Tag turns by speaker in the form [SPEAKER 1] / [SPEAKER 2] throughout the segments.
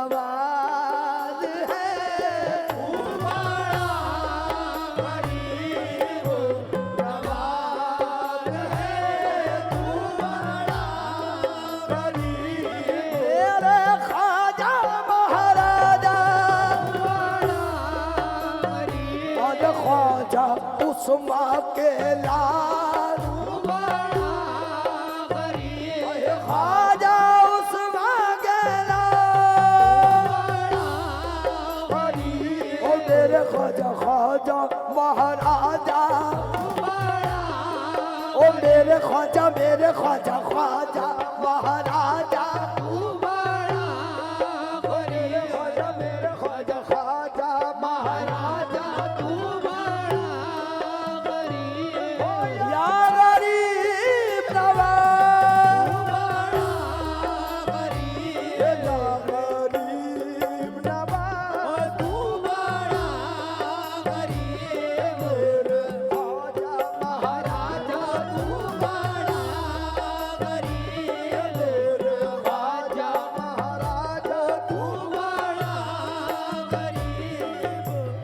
[SPEAKER 1] नवाज है।
[SPEAKER 2] तू बड़ा गरीब नवाज है, तू बड़ा गरीब।
[SPEAKER 1] मेरे ख्वाजा महाराजा और ख्वाजा उस्मा के लाल, ख्वाजा उस्मा के लाल। ओ मेरे ख्वाजा ख्वाजा महाराजा, ओ मेरे ख्वाजा ख्वाजा महाराजा। ख्वाजा मेरे ख्वाजा ख्वाजा महाराजा। या गरीब नवाज, या गरीब नवाज। मेरे ख्वाजा महाराजा, मेरे ख्वाजा महाराजा।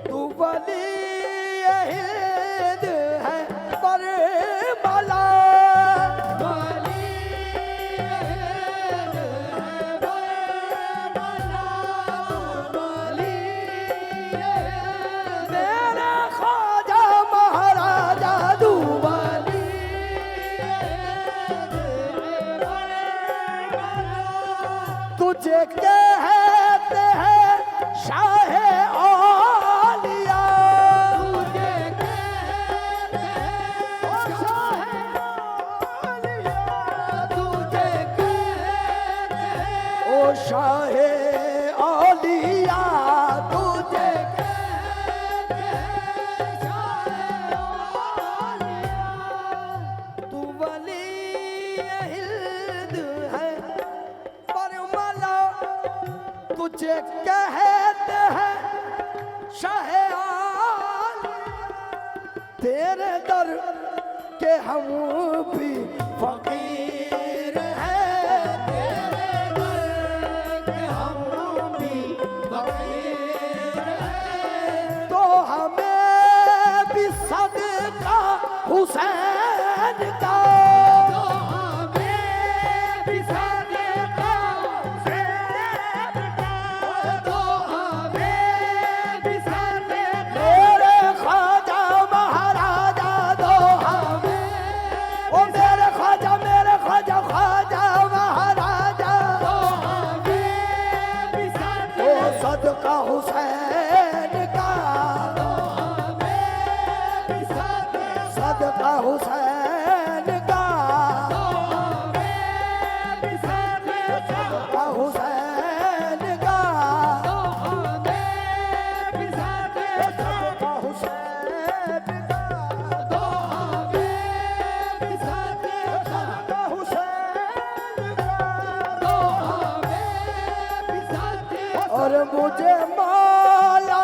[SPEAKER 1] तू वली हिंद है करबला, मेरे ख्वाजा महाराजा। तू वली तुझे कहते हैं शाह औलिया, ओ शाह औलिया। तुझे तू वली हिंद है परमला, तुझे कहते हैं शाह औलिया। तेरे दर के हम भी फकीर हैं, तेरे दर के हम भी फकीर हैं। तो हमें भी सदका हुसैन का, तो हमें भी सदका हुसैन का, तो हमें भी सदका। मेरे ख्वाजा महाराजा दो हमें, ओ मेरे ख्वाजा ख्वाजा महाराजा। तो हमें भी सदका, ओ सदका हुसैन का, तो हमें भी सदका हुसैन का, तो हमें भी सदका हुसैन का, तो हमें भी सदका हुसैन का, तो हमें भी सदका हुसैन का, तो हमें भी सदका। और मुझे मौला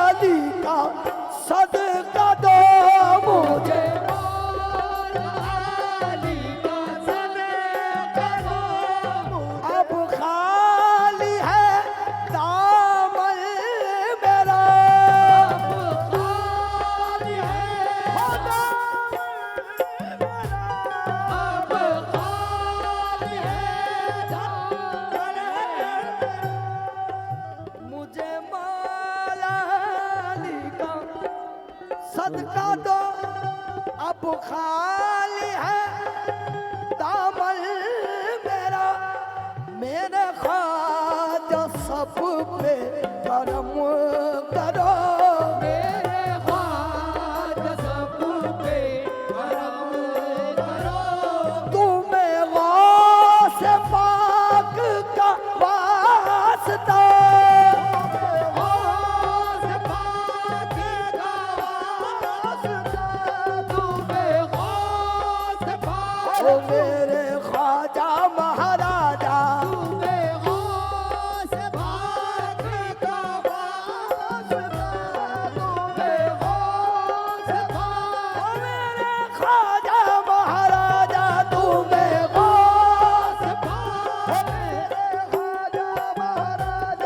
[SPEAKER 1] अली का सदका दो, मुझे मौला अली का सदका दो। अब खाली है दामन मेरा, अब खाली है दामन मेरा, अब खाली है दामन मेरा। मुझे मौला अली का सदका दो, अब खाली है दामन मेरा। मेरे ख्वाजा सब पे करम करो, मेरे ख्वाजा सब पे करम करो। तुम्हें गौस पाक का वास्ता, गौस पाक का वास्ता। तुम्हें गौस पाक, ओ मेरे ख्वाजा महाराजा। तुम्हें गौस पाक का वास्ता, तुम्हें गौस पाक, ओ मेरे ख्वाजा महाराजा। तुम्हें गौस पाक, ओ मेरे ख्वाजा महाराजा।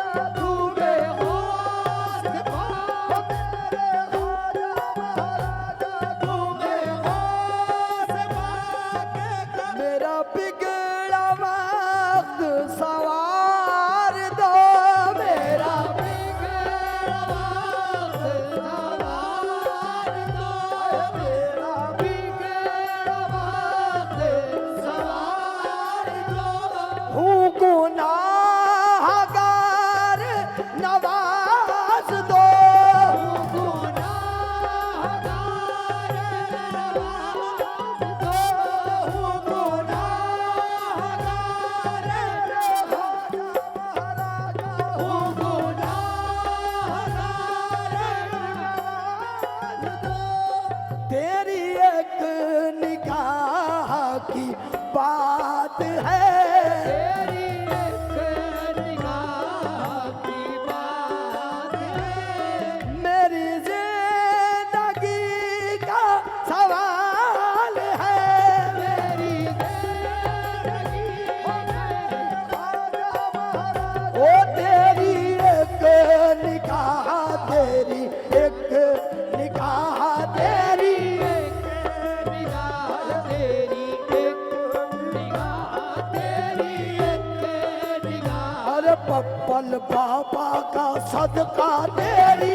[SPEAKER 1] पप्पल बाबा का सदका तेरी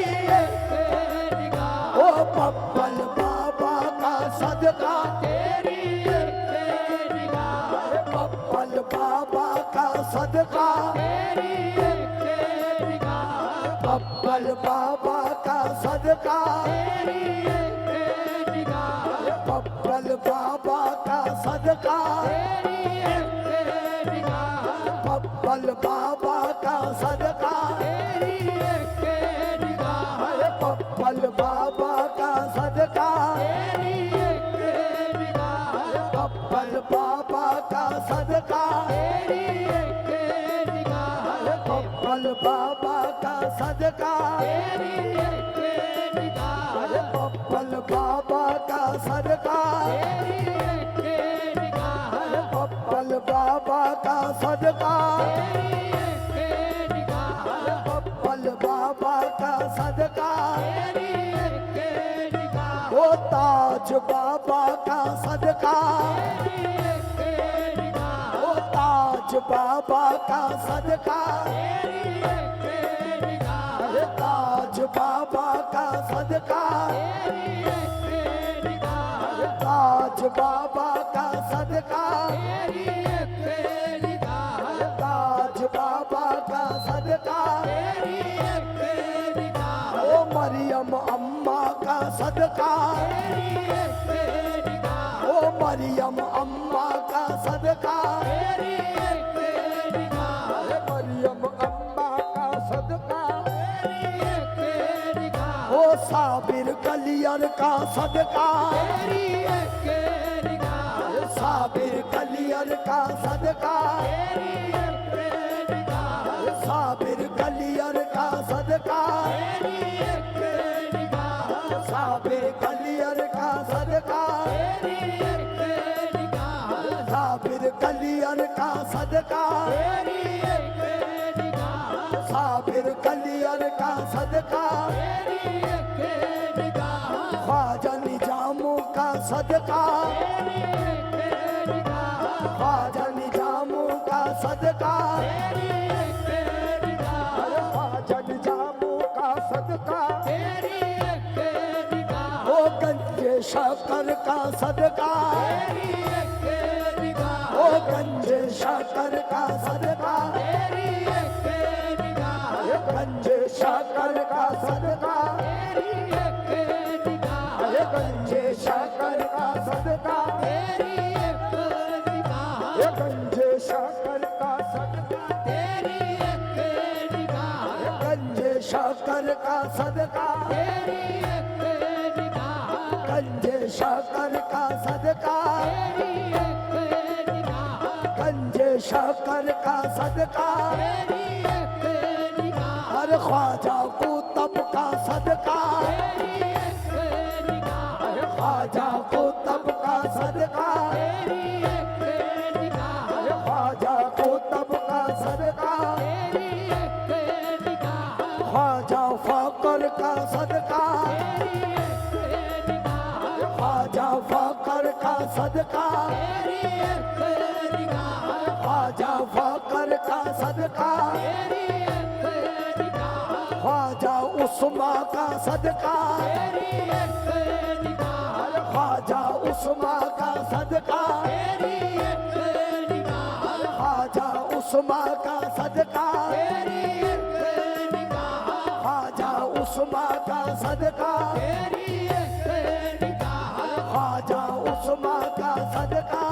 [SPEAKER 1] ओ पप्पल बाबा का सदका पप्पल बाबा का सदका पप्पल बाबा का सदका पप्पल बाबा का सदका पप्पल बाबा का सदका पप्पल बाबा का सदका पप्पल बाबा का सदका पप्पल बाबा का सदका पप्पल बाबा का सदका पप्पल बाबा का सदका पप्पल बाबा का सदका ओ ताज बाबा का सदका ओ ताज बाबा का सदका ताज बाबा का सदका ताज बाबा का सदका ताज बाबा का सदका ओ मरियम अम्मा का सदका ओ मरियम अम्मा का सदका मरियम अम्मा का सदका ओ साबिर कलियर का सदका साबिर कलियर का सदका साबिर कलियर का सदका साबिर कलियर का सदका साबिर कलियर का सदका साबिर कलियर का सदका ख्वाजा निजामों का सदका ख्वाजा निजामों का सदका ख्वाजा निजामों का सदका ओ गंजे शकर का सदका ओ गंजे शकर का सदका गंजे शकर का सदका गंजे शकर का सदका गंजे शकर का सदका गंजे शकर का सदका गंजे शकर का सदका गंजे शकर का सदका हर ख्वाजा को तब का सदका ख्वाजा को तब का सदका ख्वाजा को तब का सदका ख्वाजा फकर का सदका ख्वाजा फकर का सदका ख्वाजा फकर का सदका ख्वाजा उस्मा का सदका ख्वाजा उस्मा का सदका ख्वाजा उस्मा का सदका ख्वाजा उस्मा का सदका ख्वाजा उस्मा का सदका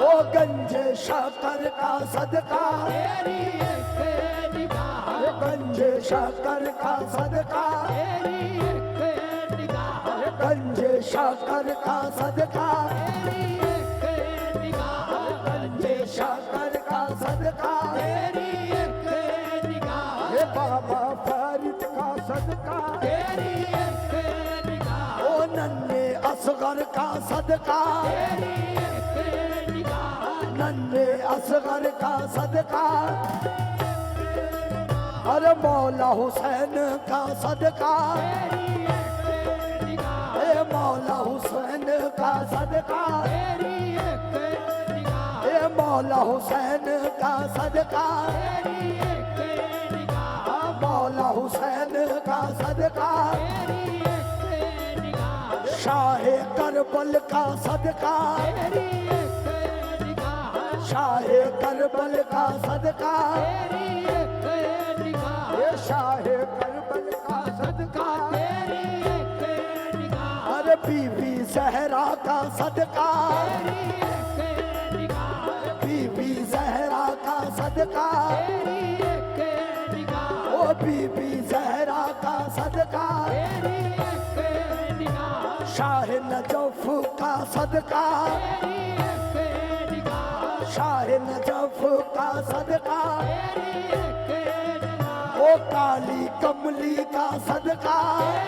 [SPEAKER 1] ओ गंजे शकर का सदका गंजे शकर का सदका गंजे शकर का सदका गंजे शकर का सदका बाबा फरीद का सदका ओ नन्हे असगर का सदका नन्हे असगर का सदका अरे मौला हुसैन का सदका मौला हुसैन का सदका ए मौला हुसैन का सदका,
[SPEAKER 2] तेरी एक निगाह,
[SPEAKER 1] मौला हुसैन का सदका,
[SPEAKER 2] तेरी एक निगाह,
[SPEAKER 1] शाह करबल का सदका,
[SPEAKER 2] तेरी एक निगाह,
[SPEAKER 1] शाह करबल का सदका,
[SPEAKER 2] तेरी एक निगाह,
[SPEAKER 1] ये शाह करबल का सदका,
[SPEAKER 2] तेरी एक निगाह,
[SPEAKER 1] अरे बीबी जहरा का सदका,
[SPEAKER 2] तेरी एक निगाह,
[SPEAKER 1] बीबी जहरा का सदका,
[SPEAKER 2] तेरी एक निगाह,
[SPEAKER 1] ओ बीबी जहरा का सदका,
[SPEAKER 2] तेरी एक निगाह,
[SPEAKER 1] शाह नजफ का सदका,
[SPEAKER 2] तेरी एक निगाह,
[SPEAKER 1] शाह नजफ का सदका,
[SPEAKER 2] तेरी एक निगाह,
[SPEAKER 1] ओ काली कमली का सदका,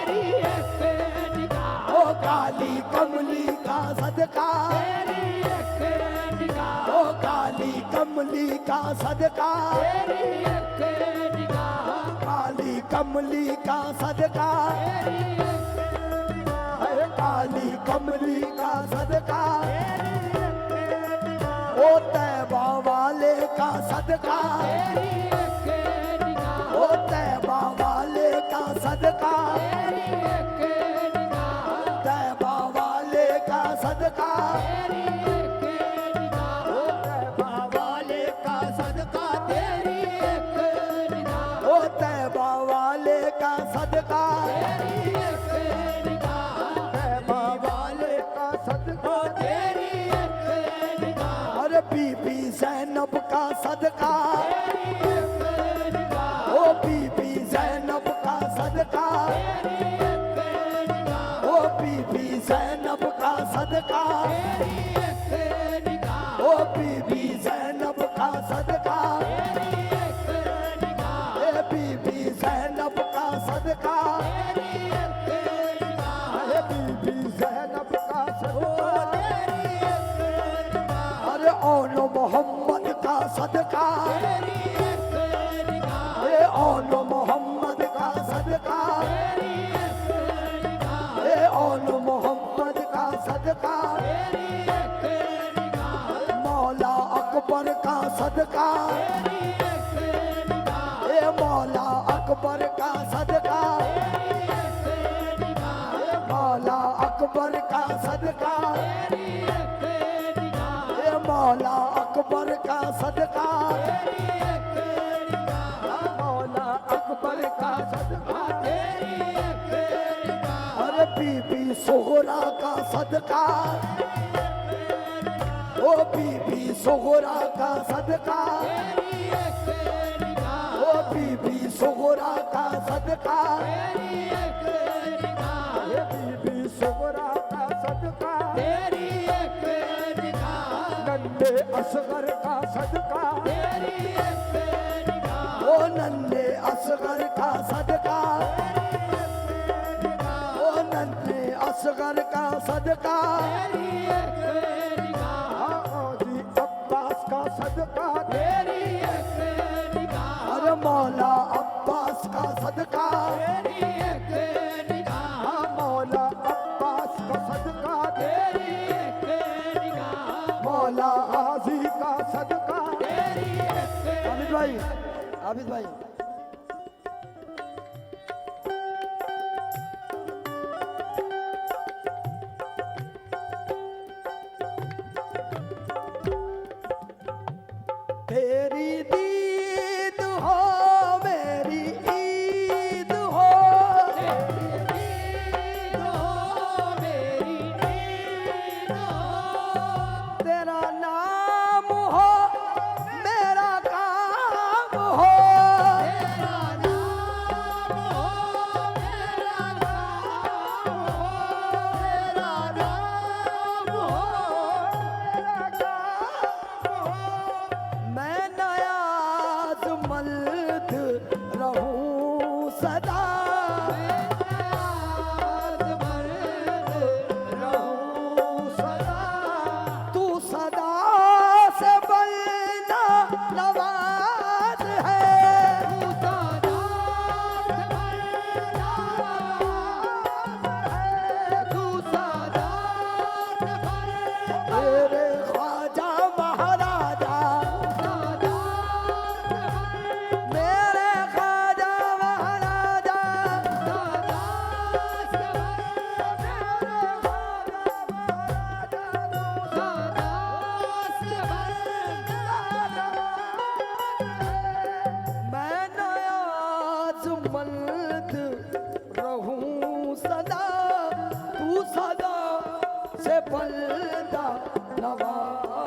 [SPEAKER 2] तेरी एक निगाह,
[SPEAKER 1] ओ काली कमली का सदका,
[SPEAKER 2] तेरी एक निगाह,
[SPEAKER 1] ओ काली कमली का सदका,
[SPEAKER 2] तेरी एक निगाह,
[SPEAKER 1] काली कमली का सदका,
[SPEAKER 2] तेरी एक निगाह,
[SPEAKER 1] अरे काली कमली का सदका,
[SPEAKER 2] तेरी एक निगाह,
[SPEAKER 1] ओ तैबा वाले का सदका,
[SPEAKER 2] तेरी एक निगाह,
[SPEAKER 1] ओ तैबा वाले का सदका,
[SPEAKER 2] तेरी एक निगाह,
[SPEAKER 1] तैबा वाले का सदका,
[SPEAKER 2] तेरी एक निगाह,
[SPEAKER 1] ओ तैबा वाले का सदका,
[SPEAKER 2] तेरी एक निगाह,
[SPEAKER 1] ओ तैबा वाले का सदका,
[SPEAKER 2] तेरी एक निगाह,
[SPEAKER 1] तैबा वाले का सदका,
[SPEAKER 2] तेरी एक निगाह,
[SPEAKER 1] अरे बीबी जैनब का सदका,
[SPEAKER 2] तेरी एक निगाह,
[SPEAKER 1] ओ बीबी जैनब का सदका,
[SPEAKER 2] तेरी एक निगाह,
[SPEAKER 1] ओ बीबी जैनब का सदका,
[SPEAKER 2] तेरी एक निगाह,
[SPEAKER 1] ओ बीबी जैनब का सदका,
[SPEAKER 2] तेरी एक निगाह,
[SPEAKER 1] ए बीबी जैनब का सदका,
[SPEAKER 2] तेरी एक निगाह,
[SPEAKER 1] अरे बीबी जैनब का सदका,
[SPEAKER 2] तेरी एक निगाह,
[SPEAKER 1] अरे ओनो मोहम्मद का सदका,
[SPEAKER 2] तेरी एक निगाह,
[SPEAKER 1] ए ओनो मोहम्मद का सदका,
[SPEAKER 2] तेरी एक निगाह,
[SPEAKER 1] ए ओनो मोहम्मद का सदका,
[SPEAKER 2] तेरी एक निगाह,
[SPEAKER 1] मौला अकबर का सदका,
[SPEAKER 2] तेरी एक निगाह,
[SPEAKER 1] ए मौला अकबर का सदका,
[SPEAKER 2] तेरी एक निगाह,
[SPEAKER 1] ए मौला अकबर का सदका,
[SPEAKER 2] तेरी एक निगाह,
[SPEAKER 1] ए मौला अकबर का सदका,
[SPEAKER 2] तेरी एक निगाह,
[SPEAKER 1] मौला अकबर का सदका,
[SPEAKER 2] तेरी एक निगाह,
[SPEAKER 1] अरे बीबी सोहरा का सदका, ओ बीबी सोहरा का सदका,
[SPEAKER 2] तेरी एक निगाह,
[SPEAKER 1] ओ बीबी सोहरा का सदका,
[SPEAKER 2] तेरी एक निगाह,
[SPEAKER 1] ए बीबी सोहरा का सदका,
[SPEAKER 2] तेरी एक निगाह,
[SPEAKER 1] नन्हे असगर का सदका,
[SPEAKER 2] तेरी एक निगाह,
[SPEAKER 1] ओ नन्हे असगर का सदका, ओ नन्हे असगर का सदका,
[SPEAKER 2] तेरी एक निगाह,
[SPEAKER 1] आजी अब्बास का सदका,
[SPEAKER 2] तेरी एक निगाह,
[SPEAKER 1] अरे मौला अब्बास का सदका,
[SPEAKER 2] तेरी एक निगाह,
[SPEAKER 1] मौला अब्बास का सदका,
[SPEAKER 2] तेरी एक निगाह,
[SPEAKER 1] मौला आजी का सदका,
[SPEAKER 2] तेरी एक
[SPEAKER 1] आबिद भाई, आबिद भाई, तेरी दीद हो मेरी ईद हो,
[SPEAKER 2] ईद हो मेरी ईद हो,
[SPEAKER 1] तेरा नाम हो मेरा काम हो, से पर्दा नवा